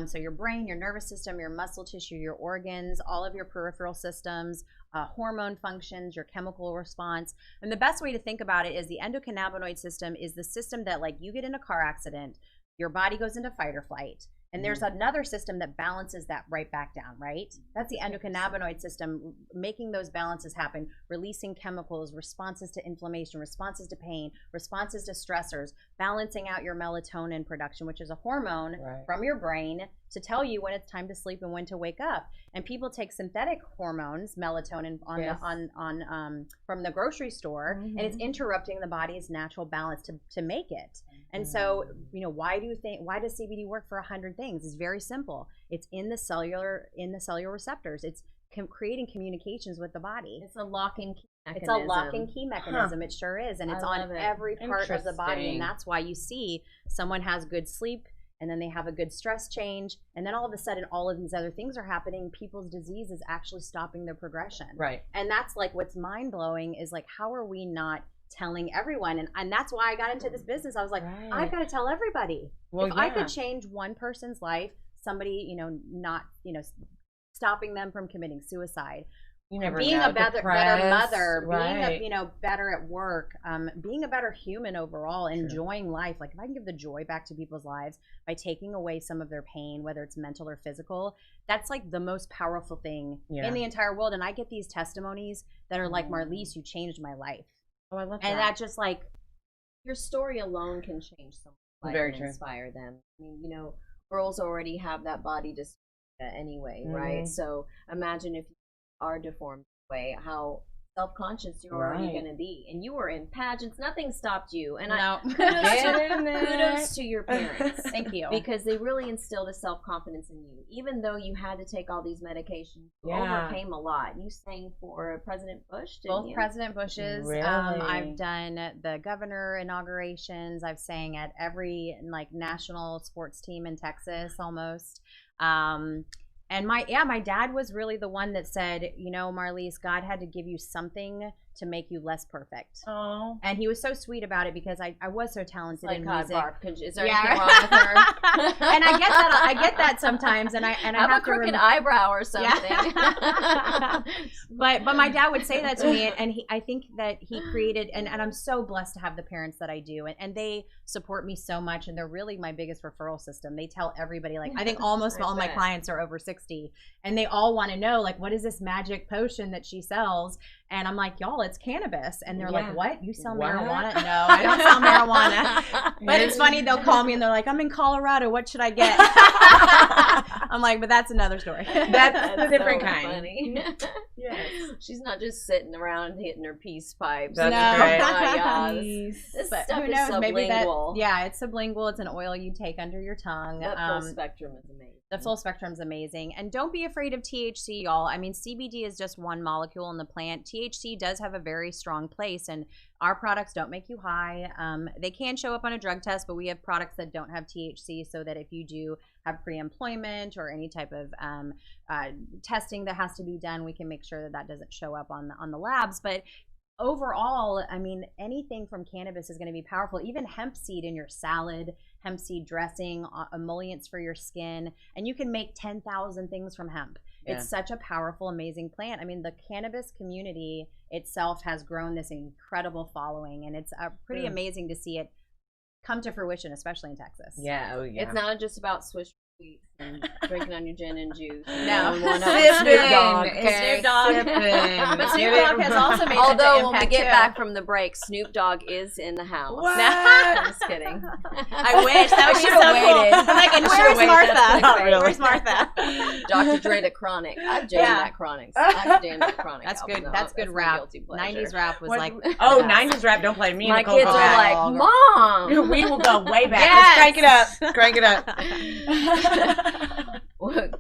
So your brain, your nervous system, your muscle tissue, your organs, all of your peripheral systems, hormone functions, your chemical response. And the best way to think about it is the endocannabinoid system is the system that, like, you get in a car accident, your body goes into fight or flight. And there's another system that balances that right back down, right? That's the endocannabinoid system, making those balances happen, releasing chemicals, responses to inflammation, responses to pain, responses to stressors, balancing out your melatonin production, which is a hormone from your brain to tell you when it's time to sleep and when to wake up. And people take synthetic hormones, melatonin from the grocery store, and it's interrupting the body's natural balance to make it. And so, why does CBD work for 100 things? It's very simple. It's in the cellular receptors. It's creating communications with the body. It's a lock and key mechanism. It's a lock and key mechanism. It sure is. And it's on every part of the body. And that's why you see someone has good sleep, and then they have a good stress change, and then all of a sudden all of these other things are happening. People's disease is actually stopping their progression. Right. And that's like what's mind-blowing is like, how are we not telling everyone? And that's why I got into this business. I was like, I've got to tell everybody. Well, if I could change one person's life, somebody, not, stopping them from committing suicide, being a better mother, being better at work, being a better human overall, enjoying life. Like, if I can give the joy back to people's lives by taking away some of their pain, whether it's mental or physical, that's like the most powerful thing in the entire world. And I get these testimonies that are like, Marlise, you changed my life. Oh, I love that. And that just like, your story alone can change someone's life and inspire them. I mean, girls already have that body dysphoria anyway, right? So imagine if you are deformed way, how self-conscious you're already going to be. And you were in pageants, nothing stopped you. And kudos to your parents. Thank you. Because they really instilled a self-confidence in you. Even though you had to take all these medications, you overcame a lot. You sang for President Bush, didn't you? Both President Bushes. Really? I've done the governor inaugurations. I've sang at every national sports team in Texas almost. And my dad was really the one that said, Marlise, God had to give you something to make you less perfect. Oh. And he was so sweet about it because I was so talented in God, music. Barb, is there anything wrong with her? And I get that sometimes, and I have a crooked eyebrow or something. Yeah. but my dad would say that to me, and I think that he created, and I'm so blessed to have the parents that I do, and they support me so much, and they're really my biggest referral system. They tell everybody, I think almost all my clients are over 60, and they all want to know, what is this magic potion that she sells? And I'm like, y'all, it's cannabis. And they're Yeah. like, what? You sell What? marijuana? No, I don't sell marijuana. But it's funny, they'll call me and they're like, I'm in Colorado. What should I get? I'm like, but that's another story. That's a different kind. Funny. Yes. She's not just sitting around hitting her peace pipes. That's No. great. Oh my God. This But stuff who is knows? Maybe that, sublingual. yeah, it's sublingual. It's an oil you take under your tongue. That full spectrum is amazing. The full spectrum's amazing. And don't be afraid of THC, y'all. I mean, CBD is just one molecule in the plant. THC does have a very strong place, and our products don't make you high. They can show up on a drug test, but we have products that don't have THC, so that if you do have pre-employment or any type of testing that has to be done, we can make sure that that doesn't show up on the labs. But overall, I mean, anything from cannabis is going to be powerful. Even hemp seed in your salad, hemp seed dressing, emollients for your skin, and you can make 10,000 things from hemp. Yeah. It's such a powerful, amazing plant. I mean, the cannabis community itself has grown this incredible following, and it's pretty amazing to see it come to fruition, especially in Texas. Yeah. Oh, yeah. It's not just about swish sweets and drinking on your gin and juice. No. Sipping. Dogg, It's okay? Snoop Dogg. sipping. But Snoop Dogg has also made Although such an when we impact, get too. back from the break, Snoop Dogg is in the house. What? I'm just kidding. I wish. That would be so should've cool. waited. I'm like, and I where's should've waited. Martha? That's clickbait. Where's Martha? Dr. Dre to Chronic. I've jammed Yeah. that Chronic. I've jammed that Chronic. That's album, good. though. That's good my rap. guilty pleasure. 90s rap was What- like. Oh, the best. 90s rap. Don't play me. My Nicole kids go are back. like, Mom. We will go way back. Yes. Let's crank it up. Crank it up.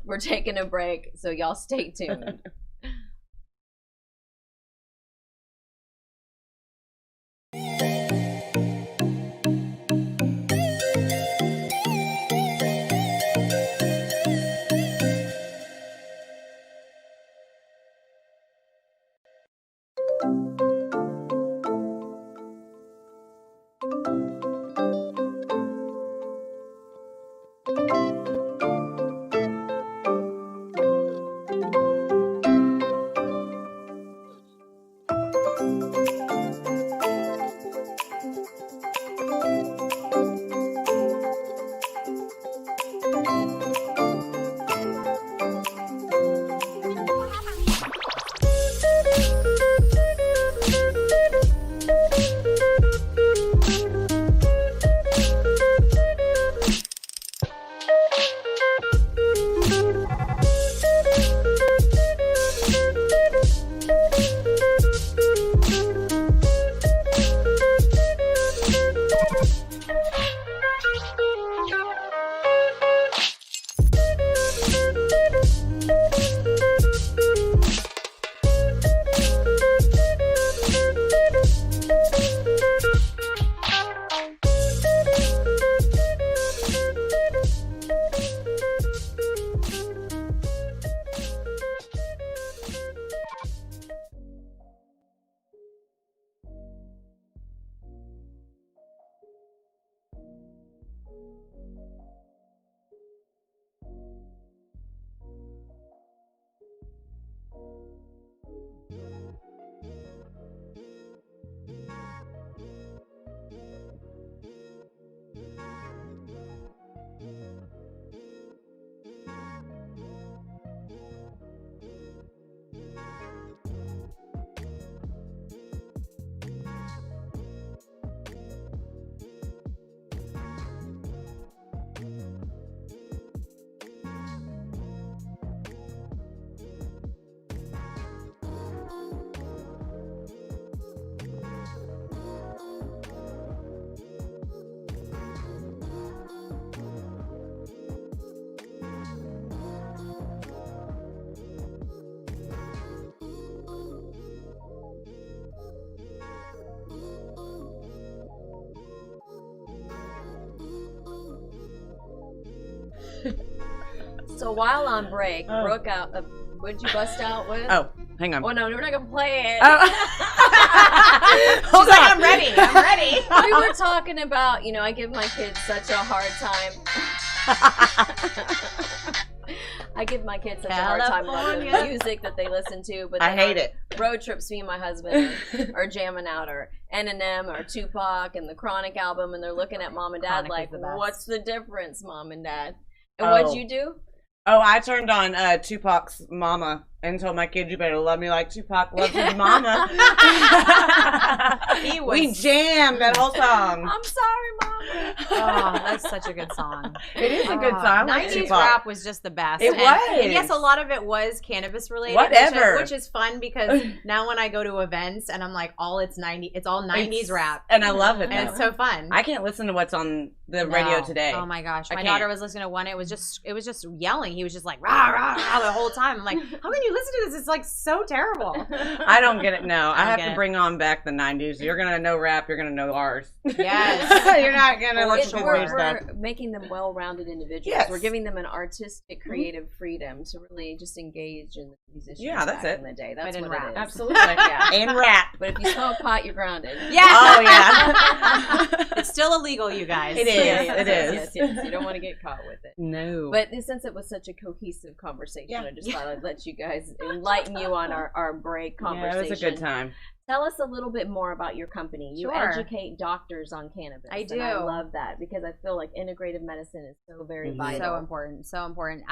We're taking a break, so y'all stay tuned. So while on break, Oh. Brooke what'd you bust out with? Oh, hang on. Oh no, we're not gonna play it. Hold She's like, on. I'm ready. I'm ready. We were talking about, I give my kids such a hard time. I give my kids such a hard time about the California. music that they listen to, but I then hate on it. road trips, me and my husband are jamming out or Eminem or Tupac and the Chronic album, and they're looking at mom and dad Chronic like, is the best. "What's the difference, mom and dad?" And Oh. what'd you do? Oh, I turned on Tupac's Mama and told my kid, "You better love me like Tupac loves his mama." We jammed that whole song. I'm sorry, Mama. Oh, that's such a good song. It is a good song. I like 90s Tupac. rap was just the best. It And was. yes, a lot of it was cannabis related. Whatever. Which is fun because now when I go to events and I'm like, it's all 90s rap. And I love it. And though. it's so fun. I can't listen to what's on the radio today. Oh my gosh. I My can't. daughter was listening to one. It was just yelling. He was just like, rah, rah, rah, the whole time. I'm like, how can you listen to this? It's like so terrible. I don't get it. No, I don't have get to it. bring on back the 90s. You're going to know rap. You're going to know ours. Yes. You're not going to Well, listen to we're new stuff. making them well-rounded individuals. Yes. We're giving them an artistic, creative freedom to really just engage in the musicians. Yeah, that's back it. in the day. That's But in what rap. it is. Absolutely. Yeah. And rap. But if you smoke pot, you're grounded. Yeah. Oh, yeah. It's still illegal, you guys. It is. Yes, It yes, is. Yes, yes. You don't want to get caught with it. No. But since it was such a cohesive conversation, Yeah. I just thought I'd let you guys enlighten you on our break conversation. Yeah, it was a good time. Tell us a little bit more about your company. You Sure. educate doctors on cannabis. I And I do. love that because I feel like integrative medicine is so very Mhm. vital. So important, so important.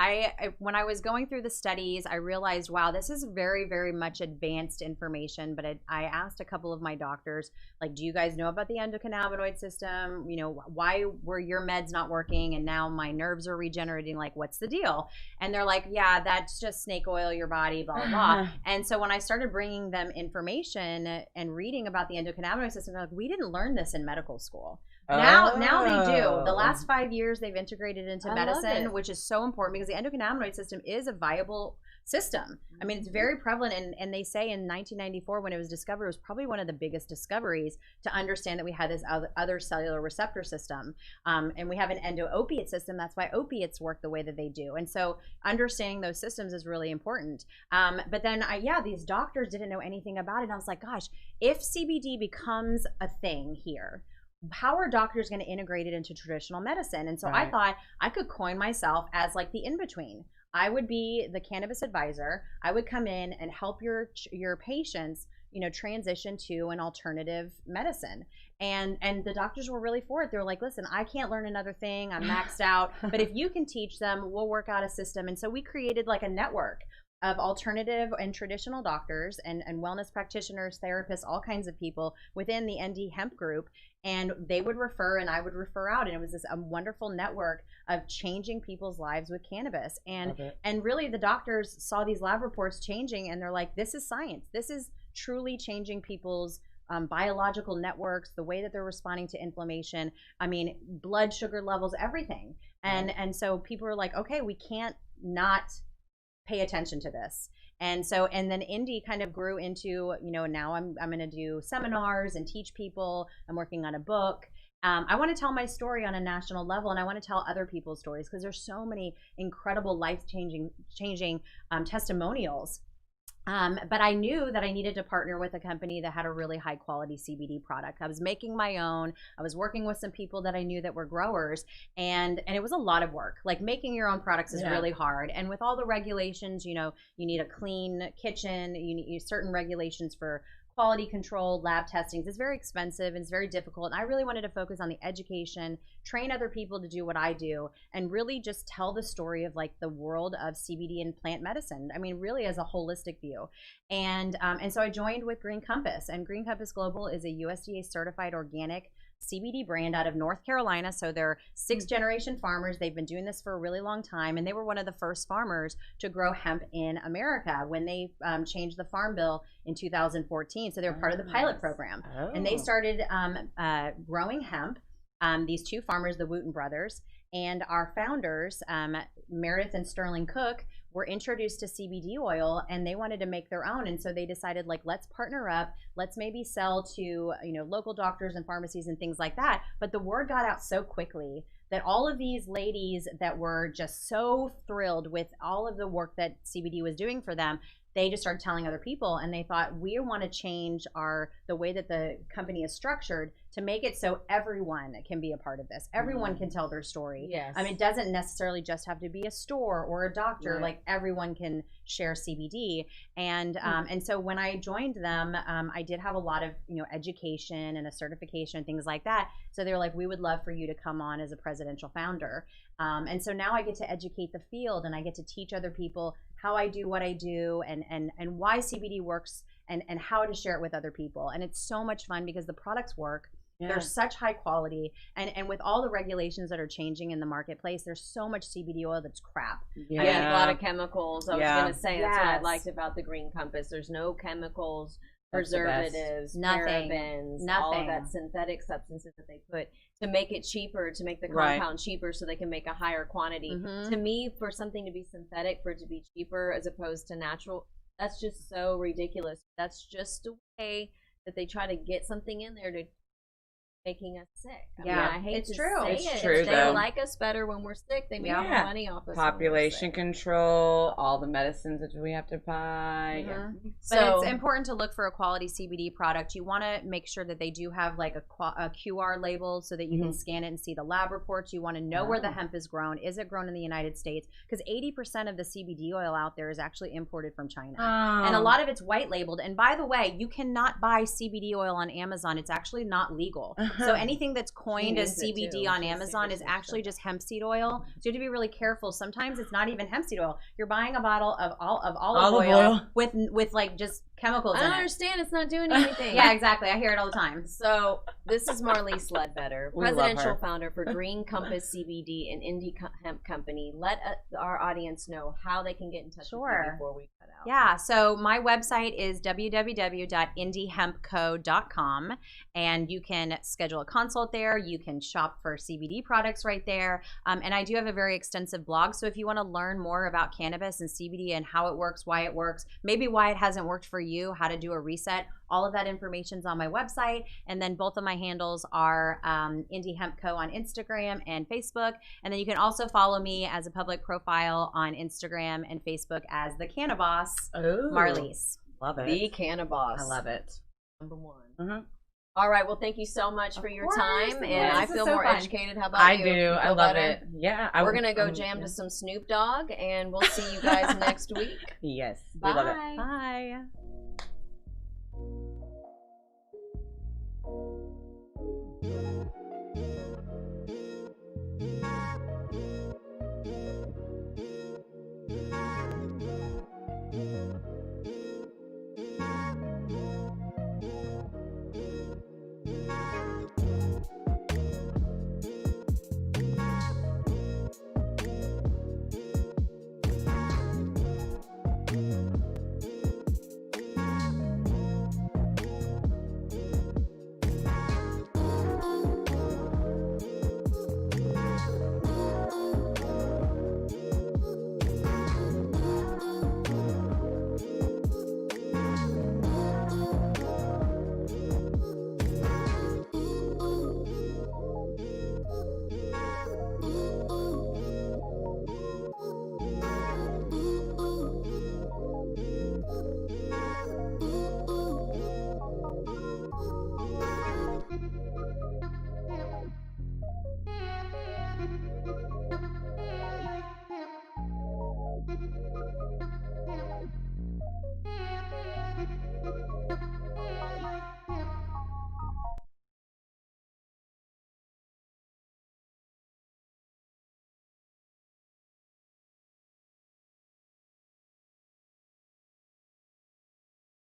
When I was going through the studies, I realized, wow, this is very, very much advanced information. But I asked a couple of my doctors, like, do you guys know about the endocannabinoid system? You know, why were your meds not working and now my nerves are regenerating? Like, what's the deal? And they're like, yeah, that's just snake oil your body, blah, blah, blah. And so when I started bringing them information and reading about the endocannabinoid system, they're like, we didn't learn this in medical school. Now they do. The last 5 years they've integrated into I love medicine, it. which is so important because the endocannabinoid system is a viable system. I mean, it's very prevalent, and they say in 1994 when it was discovered, it was probably one of the biggest discoveries to understand that we had this other cellular receptor system, and we have an endo-opiate system. That's why opiates work the way that they do, and so understanding those systems is really important. But then, these doctors didn't know anything about it, and I was like, gosh, if CBD becomes a thing here, how are doctors going to integrate it into traditional medicine? And so I Right. thought I could coin myself as like the in-between. I would be the cannabis advisor. I would come in and help your patients, transition to an alternative medicine. And the doctors were really for it. They were like, listen, I can't learn another thing. I'm maxed out. But if you can teach them, we'll work out a system. And so we created like a network of alternative and traditional doctors and wellness practitioners, therapists, all kinds of people within the ND Hemp group. And they would refer and I would refer out. And it was this wonderful network of changing people's lives with cannabis. And really the doctors saw these lab reports changing and they're like, this is science. This is truly changing people's biological networks, the way that they're responding to inflammation. I mean, blood sugar levels, everything. And so people are like, okay, we can't not pay attention to this. And then Indy kind of grew into, now I'm going to do seminars and teach people. I'm working on a book. I want to tell my story on a national level, and I want to tell other people's stories because there's so many incredible life-changing testimonials. But I knew that I needed to partner with a company that had a really high quality CBD product. I was making my own. I was working with some people that I knew that were growers, and it was a lot of work. Like making your own products is really hard. And with all the regulations, you need a clean kitchen, you need certain regulations for quality control, lab testings. It's very expensive and it's very difficult. And I really wanted to focus on the education, train other people to do what I do, and really just tell the story of like the world of CBD and plant medicine. I mean, really as a holistic view. And so I joined with Green Compass, and Green Compass Global is a USDA certified organic CBD brand out of North Carolina. So they're 6th generation farmers. They've been doing this for a really long time. And they were one of the first farmers to grow hemp in America when they changed the Farm Bill in 2014. So they were part of the pilot program. And they started growing hemp. These two farmers, the Wooten brothers, and our founders, Meredith and Sterling Cook, were introduced to CBD oil and they wanted to make their own. And so they decided, like, let's partner up. Let's maybe sell to, local doctors and pharmacies and things like that. But the word got out so quickly that all of these ladies that were just so thrilled with all of the work that CBD was doing for them, they just started telling other people, and they thought, we want to change the way that the company is structured to make it so everyone can be a part of this. Everyone can tell their story. Yes. I mean, it doesn't necessarily just have to be a store or a doctor. Right. Like everyone can share CBD. And so when I joined them, I did have a lot of education and a certification, things like that. So they were like, we would love for you to come on as a presidential founder. And so now I get to educate the field and I get to teach other people how I do what I do and why CBD works and how to share it with other people. And it's so much fun because the products work. Yeah. They're such high quality, and with all the regulations that are changing in the marketplace, there's so much CBD oil that's crap. Yeah. I mean, a lot of chemicals. I was Yeah. going to say that's what I Yes. liked about the Green Compass. There's no chemicals, That's the best. preservatives, Nothing. parabens, all of that synthetic substances that they put to make it cheaper, to make the Right. compound cheaper so they can make a higher quantity. Mhm. To me, for something to be synthetic, for it to be cheaper as opposed to natural, that's just so ridiculous. That's just a way that they try to get something in there to making us sick. I Yeah, mean, I hate it's to true. say It's it. true, If they though. like us better when we're sick, they make Yeah. more money off us. when we're Population sick. control, all the medicines that we have to buy. Yeah. Mhm. But So it's important to look for a quality CBD product. You want to make sure that they do have like a QR label so that you can scan it and see the lab reports. You want to know where the hemp is grown. Is it grown in the United States? Because 80% of the CBD oil out there is actually imported from China. And a lot of it's white labeled. And by the way, you cannot buy CBD oil on Amazon. It's actually not legal. So anything that's coined She as needs it, CBD too. on She's Amazon is seriously actually sure. just hemp seed oil. So you have to be really careful. Sometimes it's not even hemp seed oil. You're buying a bottle of olive oil with like just chemicals I in don't it. understand. It's not doing anything. Yeah, exactly. I hear it all the time. So this is Marlise Ledbetter, We love presidential her. founder for Green Compass CBD and Indie Hemp Company. Let our audience know how they can get in touch with Sure. you before we cut out. Yeah, so my website is www.indiehempco.com, and you can schedule a consult there. You can shop for CBD products right there. And I do have a very extensive blog, so if you want to learn more about cannabis and CBD and how it works, why it works, maybe why it hasn't worked for you, how to do a reset, all of that information's on my website. And then both of my handles are Indie Hemp Co. on Instagram and Facebook. And then you can also follow me as a public profile on Instagram and Facebook as the Cannaboss, Ooh. Marlise. Love it. The Cannaboss. I love it. Number one. Uh-huh. All right. Well, thank you so much for your time. Of And course. I This is feel so more fun. educated. How about I you? do. You I feel love better? it. Yeah. We're going to go jam to some Snoop Dogg, and we'll see you guys next week. Yes. We love it. Bye. Bye.